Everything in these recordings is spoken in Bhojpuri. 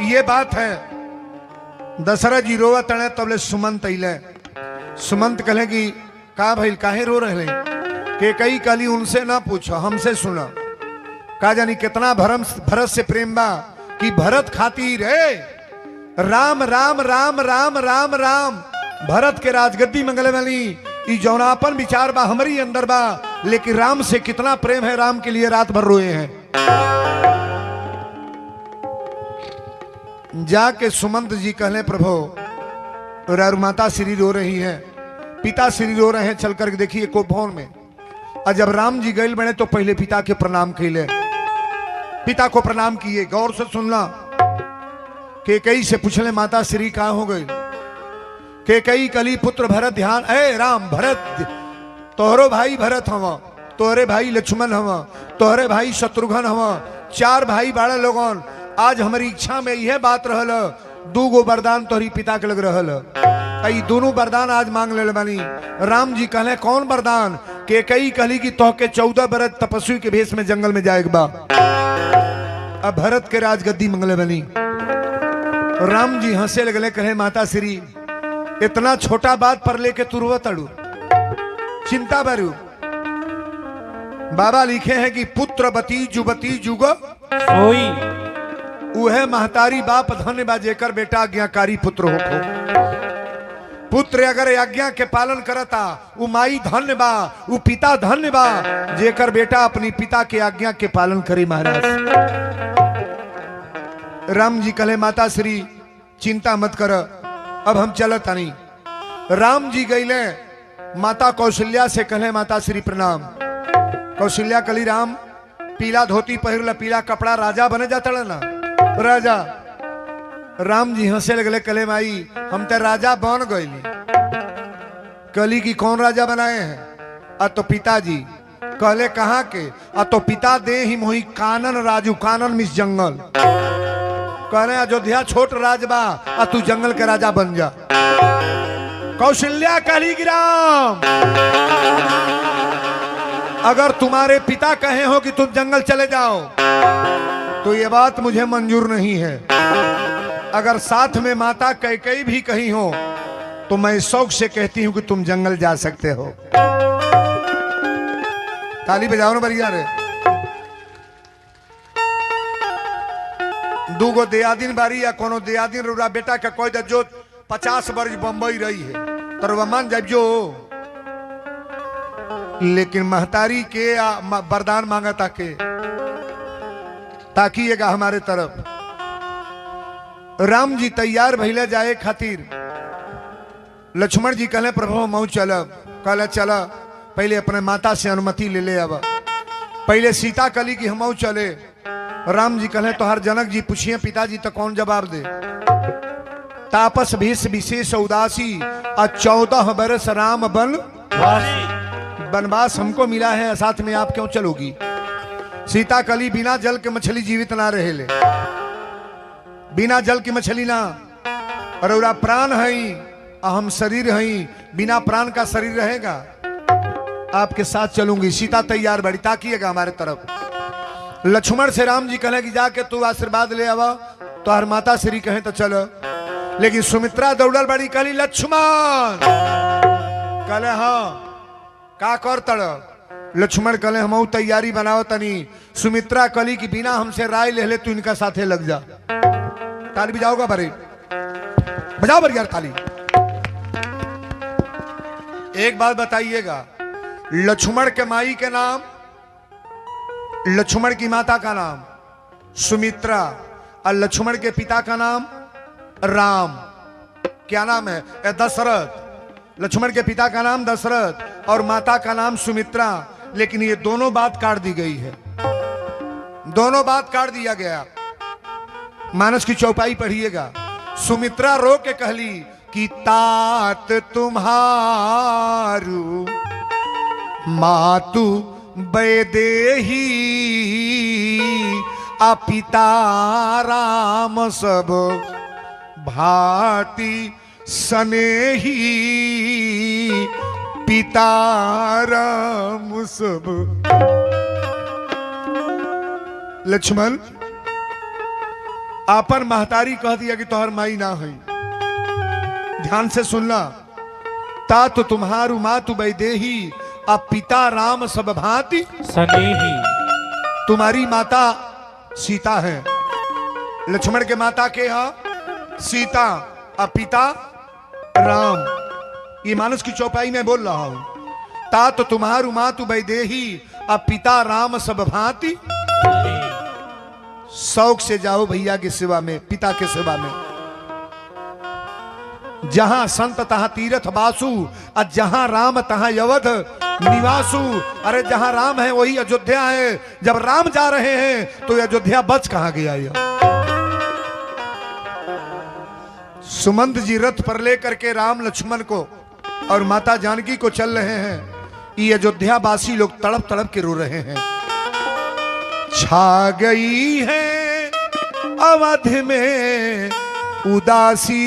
ये बात है। दशरथ जी रोवा तड़े तबले सुमंत अइले। सुमंत कहे कि का भइल, काहे रो रहे के कई कली उनसे ना पूछो, हमसे सुना। का जानी कितना भरत से प्रेम बा कि भरत खातिर है राम राम राम राम राम राम। भरत के राजगद्दी मंगले वाली ई जौनापन विचार बा हमारी अंदर बा, लेकिन राम से कितना प्रेम है, राम के लिए रात भर रोए हैं। जाके सुमंत जी कहले प्रभु रार माता श्री रो रही है, पिता श्री रो रहे हैं, चल कर देखिए को भवन में। और जब राम जी गए बने तो पहले पिता के प्रणाम कैले, पिता को प्रणाम किए। गौर से सुनना। के कई से पूछले माता श्री कहा हो गई। के कई कली पुत्र भरत ध्यान, ए राम भरत तोहरो भाई भरत हवा, तोहरे भाई लक्ष्मण हवा, तोहरे भाई शत्रुघ्न हवा, 4 भाई बाड़ा लोगन। आज हमारी इच्छा में यह बात रहल, 2 गो वरदान तोहरी पिता के लग रहल, आई दोनों वरदान आज मांग ले बानी। राम जी कहले कौन वरदान? के कई कहली कि तोहके 14 बरस तपस्वी के भेष में जंगल में जाएगा बा। अब भरत के राजगद्दी मंगले बनी। राम जी हंसे लगले, कहे माता श्री इतना छोटा बात पर लेके तुरवा तड़ू, चिंता बरू। बाबा लिखे हैं कि पुत्रवती जुवती जुग सोई, उहे महतारी बाप धन्य बा जेकर बेटा आज्ञाकारी पुत्र हो। पुत्र अगर आज्ञा के पालन करता वो माई धन्य बा, वो पिता धन्य बा जेकर बेटा अपनी पिता के आज्ञा के पालन करे। महाराज राम जी कहले माता श्री चिंता मत कर, अब हम चलत नहीं। राम जी गईले माता कौशल्या से कहले माता श्री प्रणाम। कौशल्या कली राम पीला धोती पहिरला, पीला कपड़ा, राजा बने जाता ना राजा। राम जी हंसे लगले, कले माई हम तो राजा बन गए। कली की कौन राजा बनाए हैं? आ तो पिताजी। कहले कहाँ के? आ तो पिता दे ही मोही कानन राजू, कानन मिस जंगल। कहले अयोध्या छोट राज बा, आ तू जंगल के राजा बन जा। कौशल्या कली की राम अगर तुम्हारे पिता कहे हो कि तुम जंगल चले जाओ तो ये बात मुझे मंजूर नहीं है। अगर साथ में माता कैकेयी भी कही हो तो मैं शौक से कहती हूं कि तुम जंगल जा सकते हो। ताली बजाओ ना बढ़िया रे। 2 गो दियादिन बारी या कोनो दियादिन रुरा बेटा के कोई जो 50 वर्ष बंबई रही है तो मान जाब जो, लेकिन महतारी के वरदान मांगा ताकिएगा हमारे तरफ। राम जी तैयार भइले जाए खातिर। लक्ष्मण जी कहले प्रभु मऊ चलब। कहले चला, पहले अपने माता से अनुमति ले ले। अब पहले सीता कली की हम चले। राम जी कहले तो हर जनक जी पूछिए पिताजी तो कौन जवाब दे। तापस भीष विशेष उदासी, 14 बरस राम बन वनवास हमको मिला है, साथ में आप क्यों चलोगी? सीता कली बिना जल के मछली जीवित ना रहे ले, बिना जल की मछली ना। और प्राण है, हम शरीर है, बिना प्राण का शरीर रहेगा। आपके साथ चलूंगी। सीता तैयार बड़ी, ताकिएगा हमारे तरफ। लक्ष्मण से राम जी कहे कि जाके तू आशीर्वाद ले आवा। तो हर माता श्री कहे तो चलो, लेकिन सुमित्रा दौड़ल बड़ी, कहली लक्ष्मण। कहले हाँ का कर तड़? लक्ष्मण कहले हम तैयारी बनाओ तनी। सुमित्रा कली की बिना हमसे राय ले ले, तू इनका साथे लग जा। ताली बजाओगा बरे, बजाओ बर यार ताली। एक बात बताइएगा, लक्ष्मण के माई के नाम, लक्ष्मण की माता का नाम सुमित्रा, और लक्ष्मण के पिता का नाम राम। क्या नाम है? दशरथ। लक्ष्मण के पिता का नाम दशरथ और माता का नाम सुमित्रा। लेकिन ये दोनों बात काट दी गई है, दोनों बात काट दिया गया। मानस की चौपाई पढ़िएगा। सुमित्रा रो के कहली कि तात तुम्हारू मातु बैदेही, आ पिता राम सब भांति सनेही, पिता राम सब। आपन महतारी कह दिया कि तोहर माई ना है। ध्यान से सुनना। ता तो तुम्हारू मातु वैदेही अब पिता राम सब भांति सनेही। तुम्हारी माता सीता है, लक्ष्मण के माता के है सीता, अब पिता राम। ये मानस की चौपाई में बोल रहा हूं। ता तो तुम्हारू मातु वैदेही अब पिता राम सब भांति। शौक से जाओ भैया की सेवा में, पिता के सेवा में। जहां संत तहां तीर्थ बासु, और जहां राम तहां अवध निवासु। अरे जहां राम है वही अयोध्या है। जब राम जा रहे हैं तो अयोध्या बच कहां गया? यह सुमंत जी रथ पर लेकर के राम लक्ष्मण को और माता जानकी को चल रहे हैं। ये अयोध्या वासी लोग तड़प तड़प के रो रहे हैं। छा गई है अवध में उदासी,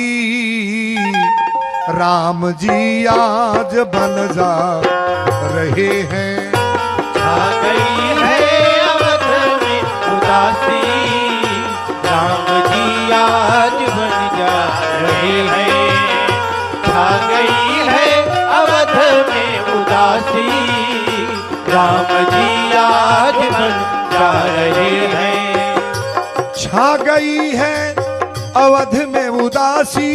राम जी आज बन जा रहे हैं। छा गई है अवध में उदासी, राम जी आज बन जा रहे हैं। छा गई है अवध में उदासी, राम जी आज बन जा रहे हैं। छा गई है अवध में उदासी,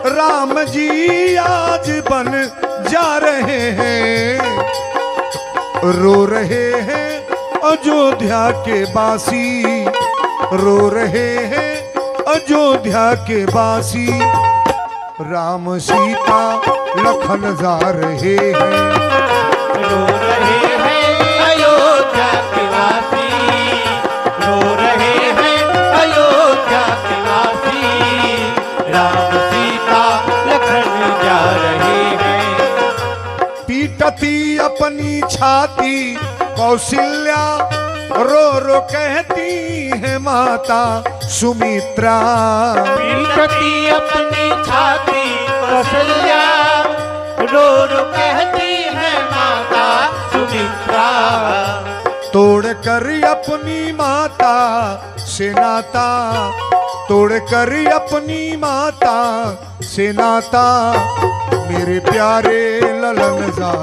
राम जी आज बन जा रहे हैं। रो रहे हैं अयोध्या के बासी, रो रहे हैं अयोध्या के बासी। राम सीता लखन जा रहे हैं। रो रहे हैं अयोध्या के वासी, रो रहे हैं अयोध्या के वासी। राम सीता लखन जा रहे हैं। पीटती अपनी छाती कौशल्या, रो रो कहती है माता सुमित्रा। पीटती अपनी छाती कौशल्या, रो रो कहती है माता सुमित्रा। तोड़ कर अपनी माता से नाता, तोड़ कर अपनी माता से नाता, मेरे प्यारे ललन जा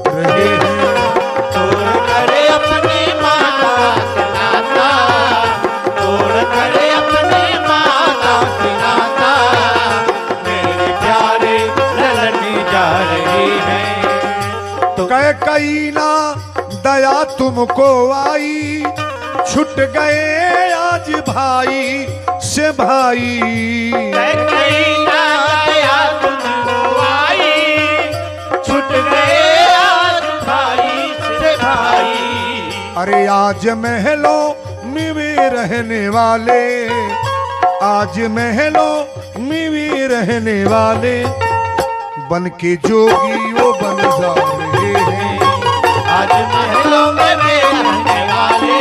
रहे हैं। तोड़ कर अपनी माता से नाता, तोड़ कर अपनी माता से नाता, मेरे प्यारे ललन जा रहे हैं। तो कह कई ना दया तुमको आई, छुट गए आज भाई से भाई। कई ना दया तुमको आई, छुट गए आज भाई से भाई। अरे आज महलों में वे रहने वाले, आज महलों में वे रहने वाले, बन के जोगी वो बन जा रहे हैं। आज महलों में वे रहने वाले,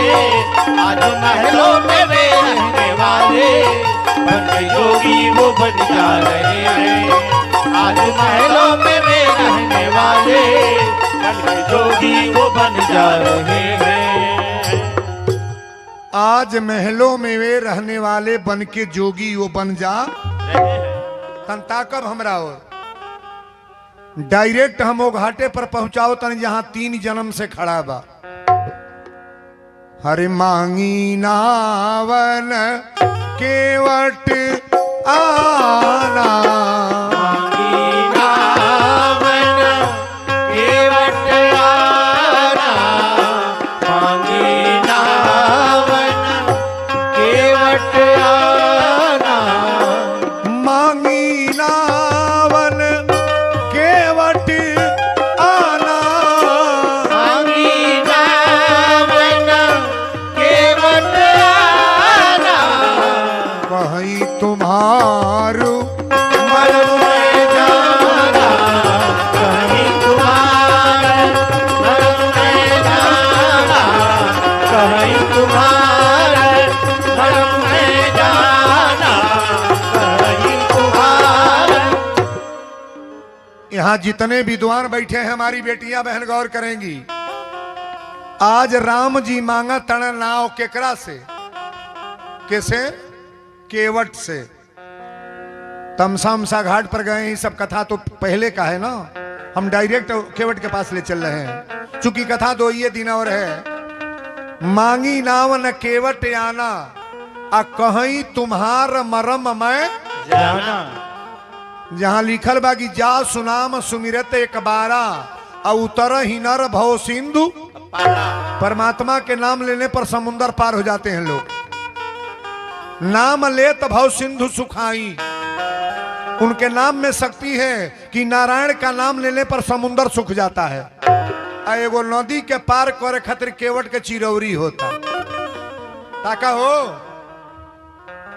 आज महलों में वे रहने वाले, बन के जोगी वो बन जा रहे हैं। आज महलों में वे रहने वाले, बन के जोगी वो बन जा रहे हैं। आज महलों में वे रहने वाले, बन के जोगी वो बन जा। तन कब हमरा और डायरेक्ट हम वो घाटे पर पहुंचाओ तन जहां 3 जन्म से खड़ा बा। हरे मांगी नावन केवट आना, मांगी नावन केवट आना, मांगी नावन केवट आना। मांगी नावन केवट आना, मांगी नावन केवट आना। कहीं तुम्हारू मरम में जाना, कहीं तुम्हारे मरम में जाना, कहीं तुम्हारे मरम में जाना, कहीं तुम्हारे। यहाँ जितने विद्वान बैठे हैं हमारी बेटियां बहन गौर करेंगी। आज राम जी मांगा तण नाव केकरा से, कैसे? केवट से। तमसा उमसा घाट पर गए, ये सब कथा तो पहले का है ना, हम डायरेक्ट केवट के पास ले चल रहे हैं। चूंकि कथा दो ये दिन और है। मांगी नाव न केवट आना, आ कहीं तुम्हार मरम मैं जाना। जहां लिखल बा कि जा सुनाम सुमिरत एक बारा, आ उतर ही नर भव सिंधु। परमात्मा के नाम लेने पर समुंदर पार हो जाते हैं लोग। नाम लेत भव सिंधु सुखाई, उनके नाम में शक्ति है कि नारायण का नाम लेने पर समुंदर सूख जाता है। एगो नदी के पार करे खातिर केवट के चिरौरी होता ताका हो।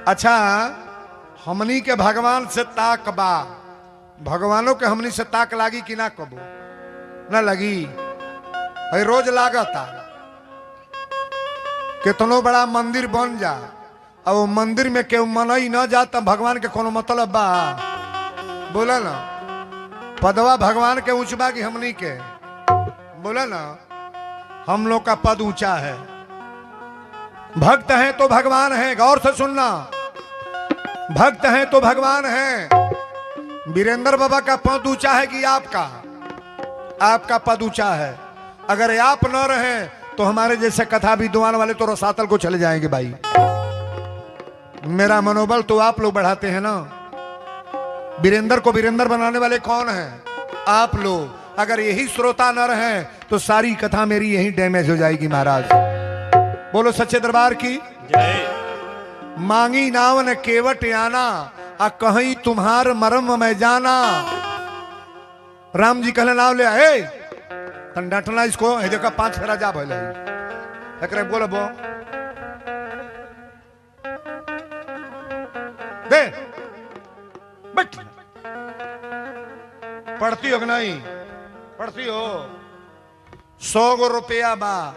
अच्छा, हमनी के भगवान से ताक बा, भगवानों के हमनी से ताक लागी कि ना कबो ना लगी? भाई रोज लागता। कितनो बड़ा मंदिर बन जा और वो मंदिर में केहू मनई न जा तब भगवान के कोनो मतलब बा? बोला ना, पदवा भगवान के ऊंचबा की हमनी के? बोला ना, हम लोग का पद ऊंचा है। भक्त हैं तो भगवान है, गौर से सुनना, भक्त हैं तो भगवान है। वीरेंद्र बाबा का पद ऊंचा है कि आपका? आपका पद ऊंचा है। अगर आप न रहे तो हमारे जैसे कथा विद्वान वाले तो रसातल को चले जाएंगे भाई। मेरा मनोबल तो आप लोग बढ़ाते हैं ना। वीरेंद्र को वीरेंद्र बनाने वाले कौन हैं? आप लोग। अगर यही श्रोता न रहे तो सारी कथा मेरी यही डैमेज हो जाएगी महाराज। बोलो सच्चे दरबार की जय। मांगी नाव न केवट आना, आ कहीं तुम्हार मरम मैं जाना। राम जी कहले नाव ले आए तन डांटना इसको, हे देखा 5 फेरा जा भले एकरे बोलबो दे बट पढ़ती हो कि नहीं पढ़ती हो? 100 रुपया बा,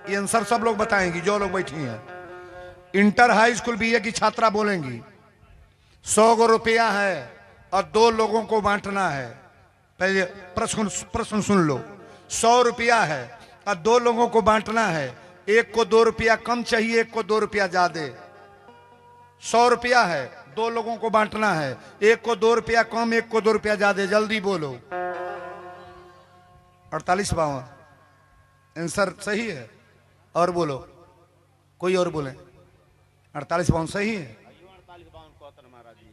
ये आंसर सब लोग बताएंगी जो लोग बैठी हैं। इंटर हाई स्कूल बीए की छात्रा बोलेंगी 100 रुपया है और 2 लोगों को बांटना है। पहले प्रश्न सुन लो। 100 रुपया है और 2 लोगों को बांटना है। एक को 2 रुपया कम चाहिए, एक को 2 रुपया ज्यादा। 100 रुपया है, 2 लोगों को बांटना है। एक को 2 रुपया कम, एक को 2 रुपया ज्यादा। जल्दी बोलो। 48-52 आंसर सही है। और बोलो, कोई और बोले। 48-52 सही है।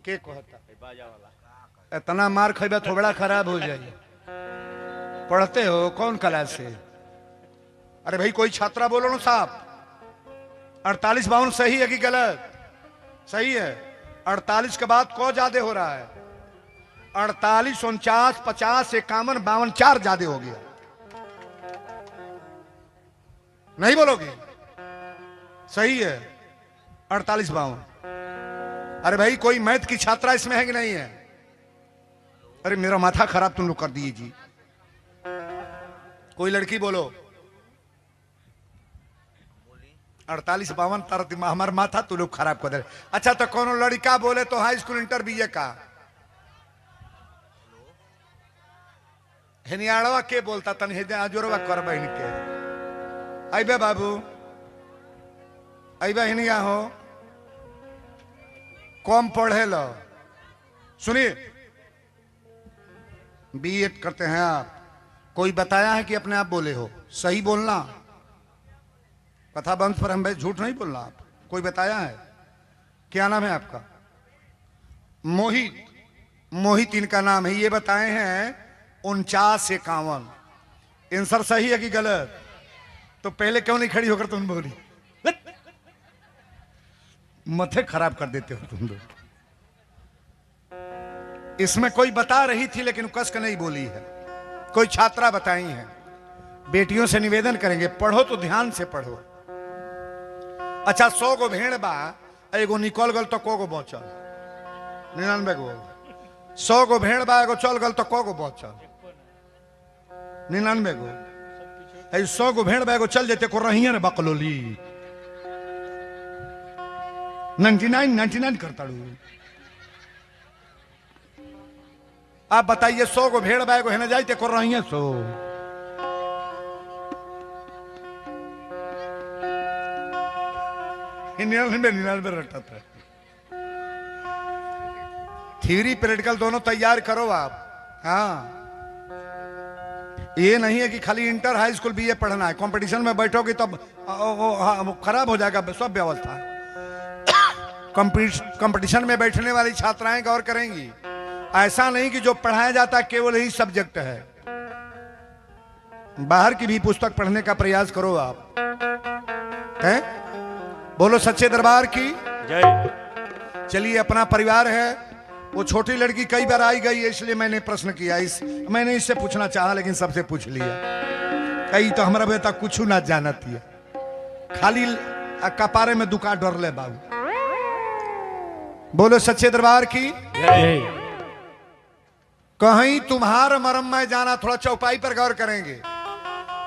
के कहता इतना मार खेबे थोड़ा खराब हो जाए। पढ़ते हो कौन क्लास से? अरे भाई कोई छात्रा बोलो ना साहब। 48-52 सही है कि गलत? सही है। 48 के बाद को ज्यादा हो रहा है? 48, 49, 50, 51, 52, 4 ज्यादा हो गया। नहीं बोलोगे? सही है 48-52। अरे भाई कोई मैथ की छात्रा इसमें है कि नहीं है? अरे मेरा माथा खराब तुम लोग कर दिए जी। कोई लड़की बोलो। 48-52 तार हमारा माथा तू लोग खराब कर दे। अच्छा तो कौन लड़का बोले तो हाई स्कूल इंटर बीए का हिनियाड़वा के बोलता तन जोरवा कर बहन के अबे बाबू अबे हिनिया हो कम पढ़े लो। सुनिए बीएड करते हैं आप, कोई बताया है कि अपने आप बोले हो? सही बोलना, कथा बंद पर हम भाई झूठ नहीं बोलना। आप कोई बताया है? क्या नाम है आपका? मोहित। मोहित इनका नाम है। ये बताए हैं 49-51। आंसर सही है कि गलत? तो पहले क्यों नहीं खड़ी होकर तुम बोली? मथे खराब कर देते हो तुम लोग। इसमें कोई बता रही थी लेकिन कस के नहीं बोली है। कोई छात्रा बताई है। बेटियों से निवेदन करेंगे पढ़ो तो ध्यान से पढ़ो। अच्छा 100 गो भेड़ बा, एगो निकल गल तो को गो बचल? 99 गो। 100 गो भेड़ बा, एगो चल गल तो को गो बचल? 99 गो। 100 गो भेड़ बा, एगो चल जेते को रहिए ने बकलोली। 99 करता हूं। आप बताइए 100 गो भेड़ बा, एगो है ना जाते को रहिए 100। निन्यानवे रटता है। थ्योरी प्रैक्टिकल दोनों तैयार करो आप। हाँ, ये नहीं है कि खाली इंटर हाई स्कूल बीए पढ़ना है, कंपटीशन में बैठोगे तब खराब हो जाएगा सब व्यवस्था। कंपटीशन में बैठने वाली छात्राएं गौर करेंगी, ऐसा नहीं कि जो पढ़ाया जाता है केवल यही सब्जेक्ट है, बाहर की भी पुस्तक पढ़ने का प्रयास करो आप। हैं? बोलो सच्चे दरबार की जय। चलिए, अपना परिवार है। वो छोटी लड़की कई बार आई गई है, इसलिए मैंने प्रश्न किया। मैंने इससे पूछना चाहा लेकिन सबसे पूछ लिया। कई तो हमारा बेटा कुछ ना जानती है, खाली कपारे में दुका डर ले बाबू। बोलो सच्चे दरबार की जय। कहीं तुम्हार मरम में जाना, थोड़ा चौपाई पर गौर करेंगे।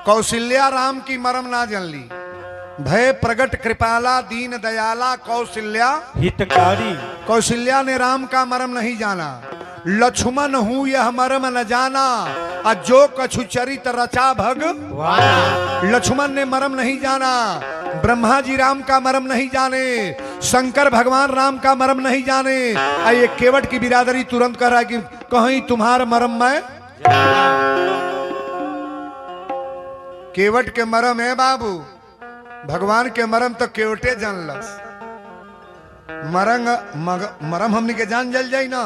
कौशल्या राम की मरम ना जान ली, भय प्रगट कृपाला दीन दयाला कौशल्या हितकारी। कौशल्या ने राम का मरम नहीं जाना। लक्ष्मण हूं यह मरम न जाना, और जो कछु चरित रचा भगवाना। लक्ष्मण ने मरम नहीं जाना, ब्रह्मा जी राम का मरम नहीं जाने, शंकर भगवान राम का मरम नहीं जाने। ये केवट की बिरादरी तुरंत कह रहा है कि कहीं तुम्हारा मरम में। केवट के मरम है बाबू, भगवान के मरम तो केवटे जानलस। मरम हमनी के जान जल जाई ना,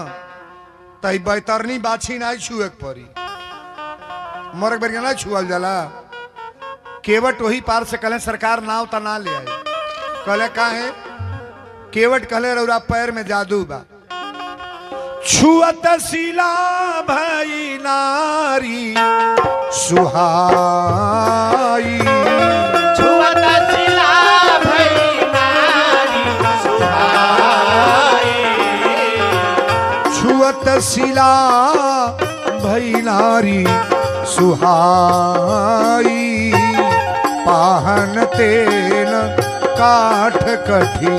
तही बैतरनी बाछी ना छुए परी, मरक बेरिया ना छुअल जाला। केवट वही पार से कहले सरकार नाव ता ना ले आई। कहले का है? केवट कहले रौरा पैर में जादू बा। छुअत शिला भई नारी सुहाई। छुअत शिला भई नारी सुहाई। छुअत शिला भई नारी सुहाई। पाहन तेन काठ कठी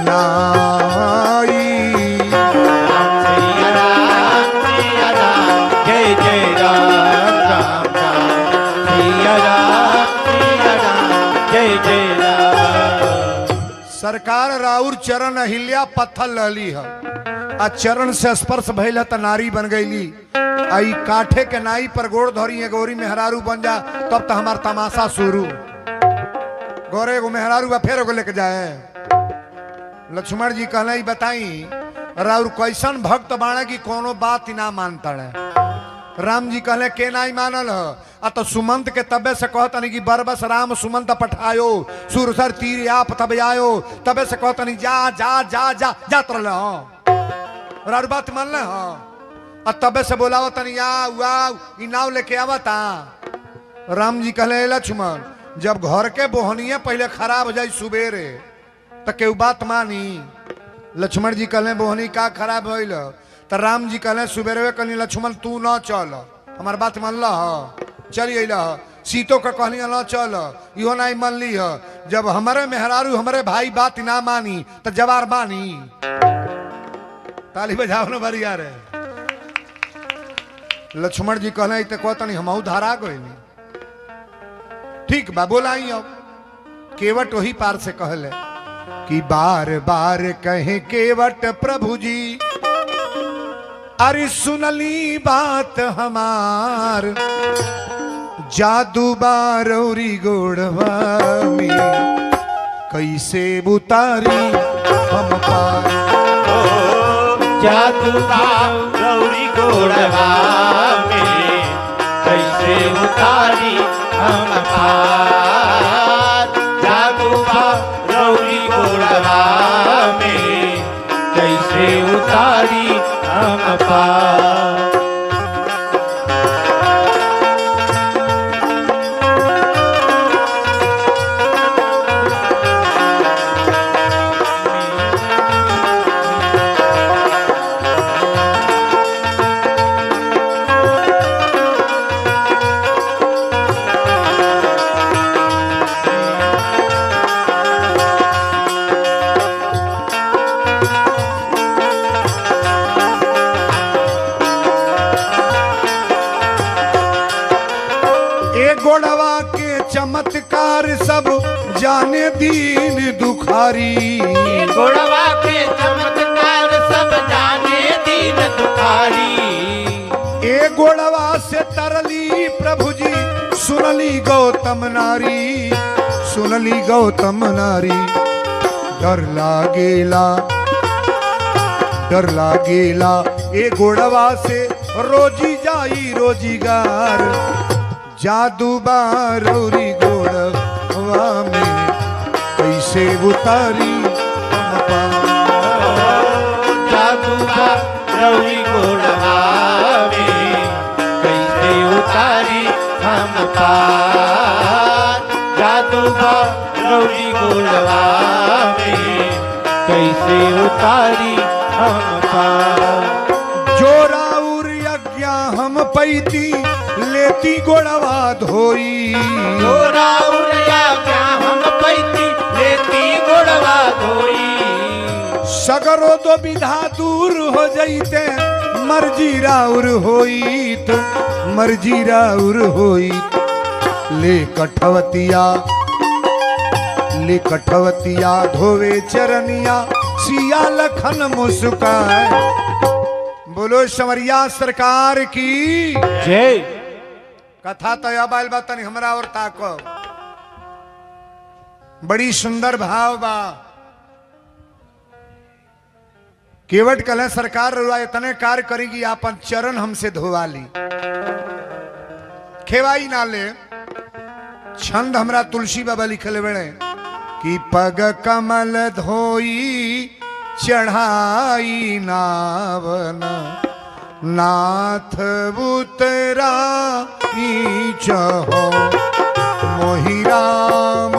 नाई। जय जय राम राम राम। सिया राम सिया राम। जय जय राम। सरकार राउर चरण अहिल्या पत्थर लहली है, आ चरण से स्पर्श भइल त नारी बन गईली। आई काठे के नाई पर गोड़ धरी है, गौरी मेहरारू बन जा, तब तो हमार तमाशा शुरू। गौरे को मेहरारू बा फेर को लेके जाए। लक्ष्मण जी कहले बताई राउर कैसन भक्त बाणे की कोनो बात ना मानता है। राम जी कहले के नाई मानल है। तो सुमंत के तबे से कहतनी कि बरबस राम सुमंत पठायो, सुरसर तीर आप तब आयो। तबे से कहतनी जा जा जा जा जात रहे हो, राउर बात मान ले हो। तबे से बोलाव तनी आओ ई नाव लेके आवता। राम जी कहले लक्ष्मण जब घर के बोहनिया पहले खराब हो जाए सुबेरे तो केहू बात मानी। लक्ष्मण जी कहले बोहनी का खराब होइल? तो राम जी कहले सुबेरे कहनी लक्ष्मण तू न चल, हमार बात मान ला चली अल। सीतो का कहनी न चल, इहो नहीं मान ली है। जब हमारे मेहरारू हमारे भाई बात ना मानी तो जवार बानी। ताली बजाओ न बरिया रे। लक्ष्मण जी कहले तो कहतनी हमहू धारा गई। ठीक बा बोलाई। अब केवट वही पार से कहले कि बार बार कहे केवट प्रभु जी, अरे सुनली बात हमार। जादू बारौरी गोड़वा में कैसे उतारी हम पार। जादू बारौरी गोड़वा में कैसे उतारी हम पार। जादू बारौरी गोड़वा में कैसे उतारी हम पार। गोड़वा के चमत्कार सब जाने दीन दुखारी। गोड़वा के चमत्कार सब जाने दीन गौतम नारी, सुनली गौतम नारी। डर लागेला ए गोड़वा से रोजी जाई रोजीगार। जादू बारौरी गोड़वा में कैसे उतारी हम पार। जादू रवि गोड़वा में कैसे उतारी हम पार। जादू रवि गोड़वा में कैसे उतारी हम पार। जोराउर यज्ञा हम पैती लेती गोड़वा धोई। जोराउर यज्ञा हम पैती लेती गोड़वा धोई। सगरो तो विधा दूर हो जाइते मर्जी राउर होइत, मर्जी राउर होइत। ले कठवतिया धोवे चरनिया, सिया लखन मुस्काए। बोलो संवरिया सरकार की जय। कथा तो अब आयल बा, तनी हमरा और ताको। बड़ी सुंदर भाव बा। केवट कल सरकार रुआ इतने कार्य करेगी, आपन चरण हमसे धोवा ली। खेवाई नाले छंद हमरा तुलसी बाबा लिखल बड़े कि पग कमल धोई चढ़ाई नावन, नाथ उतराई चहो। मोहि राम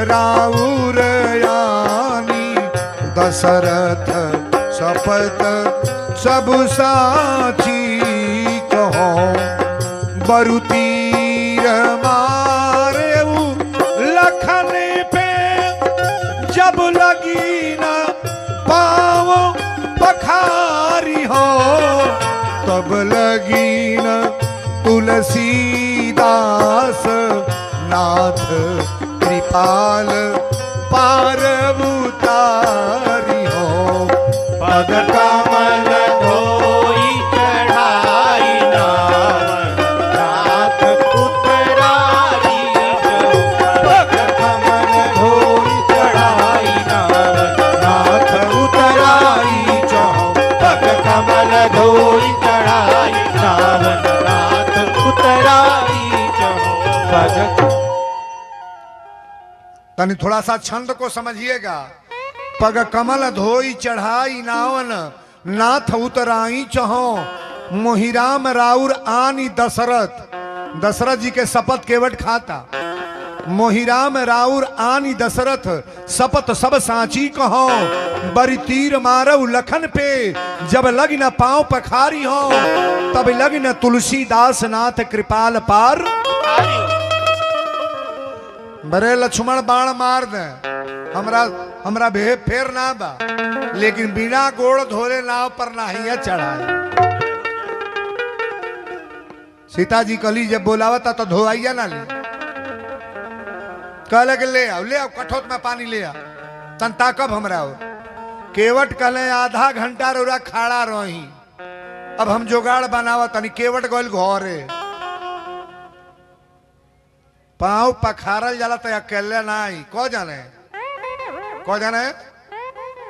राउर यानी, दशरथ शपथ सब साची कहो। बरु तीर मारे लखन पे, जब लगी न पाँव पखारी हो। तब लगी न तुलसीदास, नाथ कृपाल पार उतारी हो। पग कमल धोई चढ़ाई नावन, नाथ उतराई चहो। पग कमल धोई चढ़ाई नावन, नाथ उतराई चहो। पग कमल धोई चढ़ाई नावन, नाथ उतराई चहो। पग तनी थोड़ा सा छंद को समझिएगा। पग कमल धोई चढ़ाई नावन, नाथ उतराई चहो। मोहिराम राउर आनी दशरथ। दशरथ जी के शपथ केवट खाता। मोहिराम राउर आनी दशरथ, शपथ सब सांची कहो। बरी तीर मारऊ लखन पे, जब लगी न पाँव पखारी हो। तब लगी न तुलसीदास, नाथ कृपाल पार। बरे लक्ष्मण बाण मार दे, हमरा भे फेर ना बा, लेकिन बिना गोड़ धोले नाव पर नाहिया चढ़ाए। सीता जी कली जब बोलावता तो धोआइया ना ले। कहले के ले आओ कठोत में पानी ले आ। तन ताकब हमरा हो। केवट कहले आधा घंटा रोरा खाड़ा रही, अब हम जुगाड़ बनावा। तनी केवट गोल घरे पाँव पखारल जाला तो अकेले नहीं, को जाने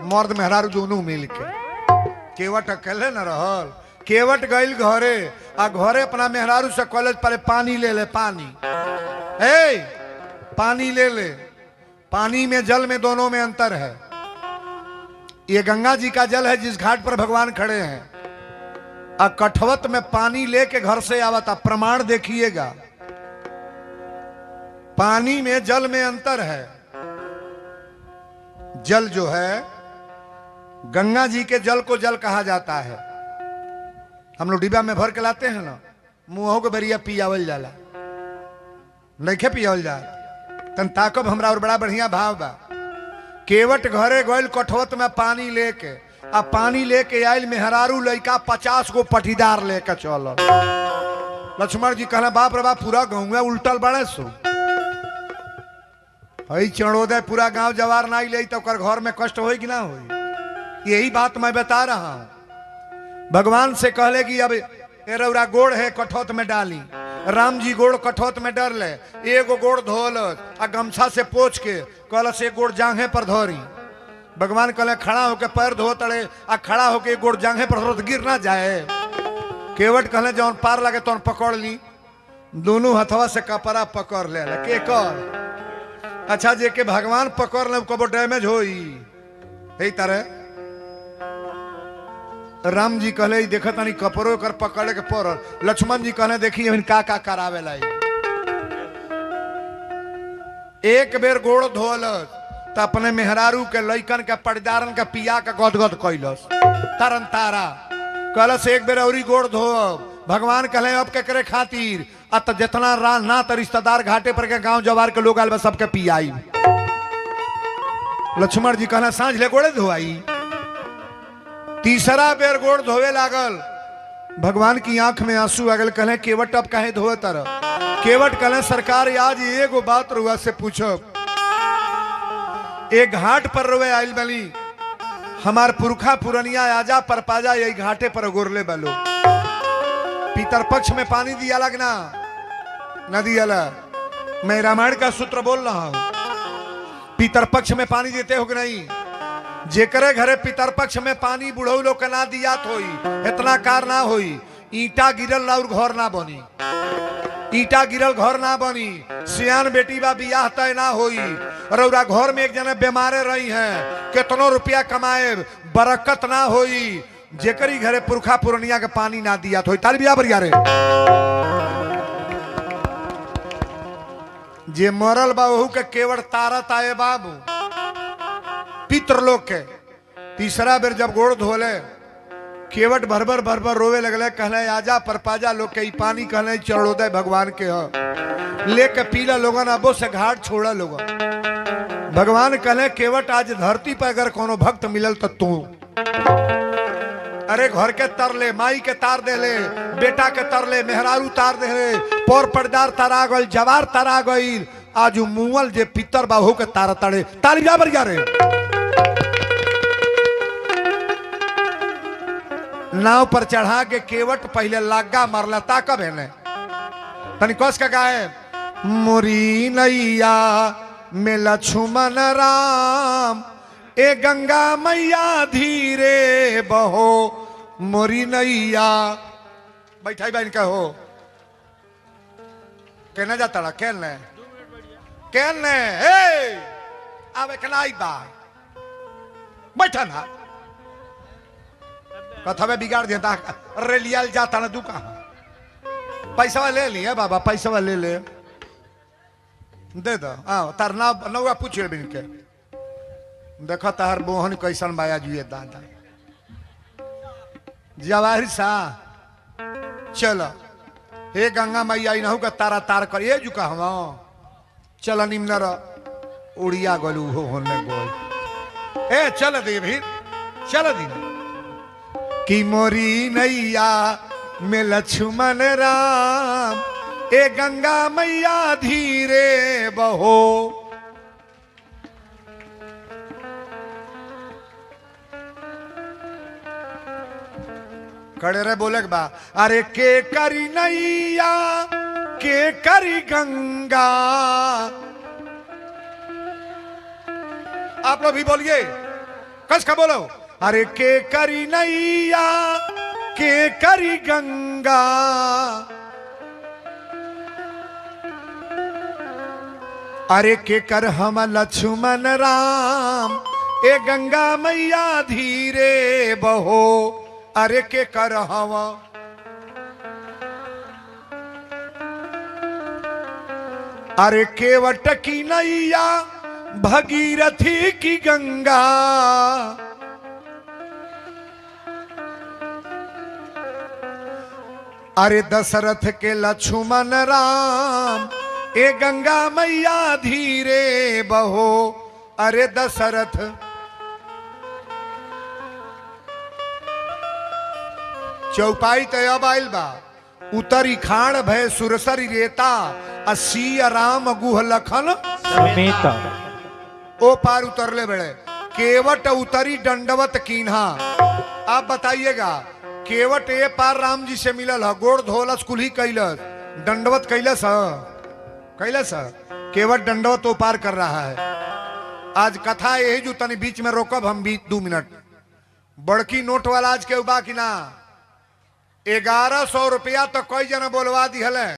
मर्द मेहरारू दोनों मिल के। केवट अकेले न रहल। केवट गइल घरे, आ घरे अपना मेहरारू से कॉलेज पर पानी ले ले। पानी ले ले। पानी में जल में दोनों में अंतर है। ये गंगा जी का जल है जिस घाट पर भगवान खड़े हैं, आ कठवत में पानी लेके घर से आवता। प्रमाण देखिएगा, पानी में जल में अंतर है। जल जो है, गंगा जी के जल को जल कहा जाता है। हम लोग डिब्बा में भर के लाते हैं ना, मुंहों के बरिया पियावल जाला, नहीं पियावल जा। तन ताकब हमरा और बड़ा बढ़िया भाव बा। केवट घरे गइल कठवत में पानी लेके, आ पानी लेके आयल मेहरारू लइका 50 गो पटीदार लेके चल। लक्ष्मण जी कहला बाप रे बाप, पूरा गाँव उल्टल बड़े सो। हई चढ़ोदय पूरा गांव जवार नहीं ले तो घर में कष्ट हो कि ना हो। यही बात मैं बता रहा हूं। भगवान से कहले कि अब रौरा गोड़ है कठौत में डाली, राम जी गोड़ कठौत में डर ले, एगो गोड़ धोल आ गमछा से पोछ के कहल से गोड़ जांघे पर धोरी। भगवान कहले खड़ा होके पैर धो तड़े आ खड़ा होके गोड़ जांघे पर धो तो गिर ना जाए। केवट कहले जौन पार लगे तौन पकड़ ली, दोनों हथवा से कपड़ा पकड़ ले के कर। अच्छा जे के भगवान पकड़ ले कबो डैमेज होई यही तरह राम जी कहले देख तनी कपड़ो कर पकड़े के पड़ल। लक्ष्मण जी कहले देखी का करावे लाई। एक बेर गोड़ धोल तो अपने मेहरारू के लइकन के पड़दारन के पिया के गदगद कैलस तरन तारा। कहलस एक बेर औरी गोड़ धो। भगवान कहले अब के करे खातिर आ तो जितना ना तो रिश्तेदार घाटे पर के गांव जवार के लोग आल सबके पियाई। लक्ष्मण जी कहना सांझ ले गोड़े धोआई। तीसरा बेर गोड़ धोवे लागल। भगवान की आंख में आंसू आ गए। कहले केवट अब कहे धोए तरह। केवट कहले सरकार आज एगो बात रुआ से पूछब। एक घाट पर रुए आइल बली, हमार पुरखा पुरनिया आजा परपाजा यही घाटे पर गोरले बलो। पितर पक्ष में पानी दिया लगना न दिया। मैं रामायण का सूत्र बोल रहा हूं। पितर पक्ष में पानी देते हो कि नहीं? जेकरे घरे पितर पक्ष में पानी बुढ़ऊ लोग के ना दिया होई, इतना कार ना होई। ईटा गिरल और घर ना बनी, ईटा गिरल घर ना बनी। सियान बेटी बा बियाह तय ना होई। रौरा घर में एक जने बीमारे रही हैं, कितनो रुपया कमाए बरकत ना होई। जेकरी घरे पुरखा पुरनिया के पानी ना दिया होई। ताली बिया बरिया रे। जे मरल बा वहू के केवट तारत आए बाबू पितृलोक के। तीसरा बेर जब गोड़ धोले केवट भरभर भरभर रोवे लगले। कहले आजा परपाजा लोग के ई पानी कहले चढ़ोदय भगवान के ह लेके पीला लोगन अबो से घाट छोड़ा लोगन। भगवान कहले केवट आज धरती पर अगर कोनो भक्त मिलल तो तू। अरे घर के तर ले, माई के तार दे ले, बेटा के तर ले, मेहरारू तार दे ले, पर पर्दार तारा गई, जवार तारा गई। आज मुअल जे पितर बाहू के तारा तड़े। ताली जा बरिया रे। नाव पर चढ़ा के केवट पहले लागा मरला ताकब है तनी कस का गाए। मुरी नैया में लक्ष्मण राम ए गंगा मैया धीरे बहो। मोरी नैया बैठाई बहन का हो कहना जाता ला कहने कहने आवे कनाई बा बैठा ना कथवे बिगाड़ दिया। रेलियल जाता ना दुका पैसा ले लिए बाबा, पैसा ले ले दे दो। तार नौआ पूछे बिन के देखो तार मोहन कैसन बाया जुए दादा जवाहिर सा। चलो हे गंगा मैया नहू का तारा तार कर ये जुका हम चल निम्न उड़िया गलू हो होने गोल ए चल दे भी चल दी कि मोरी नैया में लक्ष्मण राम ए गंगा मैया धीरे बहो। खड़े रहे बोले बा अरे के करी नैया के करी गंगा। आप लोग भी बोलिए कस का बोलो। अरे के करी नैया के करी गंगा। अरे के कर हम लक्ष्मण राम ए गंगा मैया धीरे बहो। अरे के कर हवा अरे केवट की नैया भगीरथी की गंगा। अरे दशरथ के लक्ष्मण राम ए गंगा मैया धीरे बहो। अरे दशरथ चौपाई तय अब आइल बा उतरी खाण भय सुरसरी रेता असी राम गुह लखन समेता। ओ पार उतरले बड़े केवट उतरी दंडवत कीन्हा। आप बताइएगा केवट ए पार राम जी से मिलल है, गोड़ धोलस कुल्ही कैलस। दंडवत कैलस केवल दंडवत वो पार कर रहा है। आज कथा यही जो तनी बीच में रोकब हम 2 मिनट। बड़की नोट वाला आज के बा कि ना 1100 रुपया तो कई जना बोलवा दी हले।